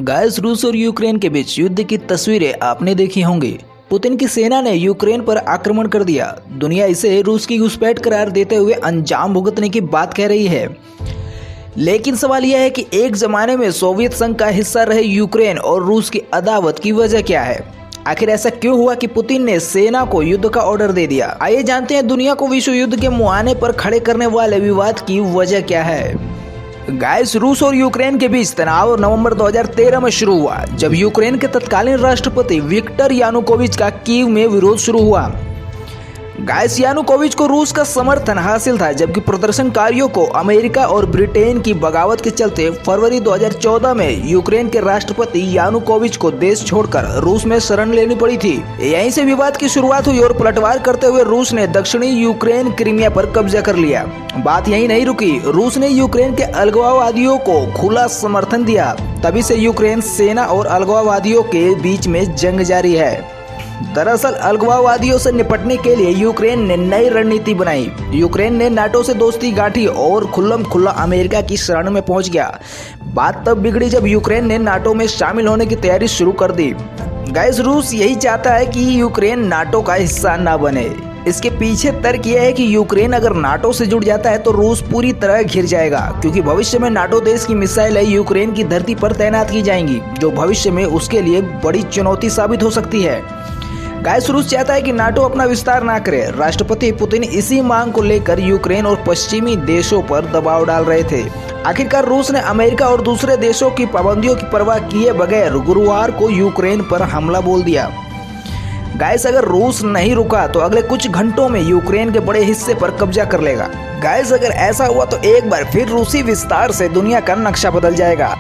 Guys, रूस और Ukraine के बीच युद्ध की तस्वीरें आपने देखी होंगी। पुतिन की सेना ने यूक्रेन पर आक्रमण कर दिया। दुनिया इसे रूस की घुसपैठ करार देते हुए अंजाम भुगतने की बात कह रही है। लेकिन सवाल यह है कि एक जमाने में सोवियत संघ का हिस्सा रहे यूक्रेन और रूस की अदावत की वजह क्या है। आखिर ऐसा क्यों हुआ कि पुतिन ने सेना को युद्ध का ऑर्डर दे दिया। आइए जानते हैं दुनिया को विश्व युद्ध के मुहाने पर खड़े करने वाले विवाद की वजह क्या है। गाइस, रूस और यूक्रेन के बीच तनाव नवंबर 2013 में शुरू हुआ, जब यूक्रेन के तत्कालीन राष्ट्रपति विक्टर यानुकोविच का कीव में विरोध शुरू हुआ। गाइस, यानुकोविच को रूस का समर्थन हासिल था, जबकि प्रदर्शनकारियों को अमेरिका और ब्रिटेन की बगावत के चलते फरवरी 2014 में यूक्रेन के राष्ट्रपति यानुकोविच को देश छोड़कर रूस में शरण लेनी पड़ी थी। यहीं से विवाद की शुरुआत हुई और पलटवार करते हुए रूस ने दक्षिणी यूक्रेन क्रीमिया पर कब्जा कर लिया। बात यहीं नहीं रुकी, रूस ने यूक्रेन के अलगाववादियों को खुला समर्थन दिया। तभी से यूक्रेन सेना और अलगाववादियों के बीच में जंग जारी है। दरअसल अलगाववादियों से निपटने के लिए यूक्रेन ने नई रणनीति बनाई। यूक्रेन ने नाटो से दोस्ती गांठी और खुल्लम खुल्ला अमेरिका की शरण में पहुंच गया। बात तब बिगड़ी जब यूक्रेन ने नाटो में शामिल होने की तैयारी शुरू कर दी। गाइस, रूस यही चाहता है कि यूक्रेन नाटो का हिस्सा न बने। इसके पीछे तर्क यह है कि यूक्रेन अगर नाटो से जुड़ जाता है तो रूस पूरी तरह घिर जाएगा, क्योंकि भविष्य में नाटो देश की मिसाइलें यूक्रेन की धरती पर तैनात की जाएंगी, जो भविष्य में उसके लिए बड़ी चुनौती साबित हो सकती है। गाइस, रूस चाहता है कि नाटो अपना विस्तार ना करे। राष्ट्रपति पुतिन इसी मांग को लेकर यूक्रेन और पश्चिमी देशों पर दबाव डाल रहे थे। आखिरकार रूस ने अमेरिका और दूसरे देशों की पाबंदियों की परवाह किए बगैर गुरुवार को यूक्रेन पर हमला बोल दिया। गाइस, अगर रूस नहीं रुका तो अगले कुछ घंटों में यूक्रेन के बड़े हिस्से पर कब्जा कर लेगा। गाइस, अगर ऐसा हुआ तो एक बार फिर रूसी विस्तार से दुनिया का नक्शा बदल जाएगा।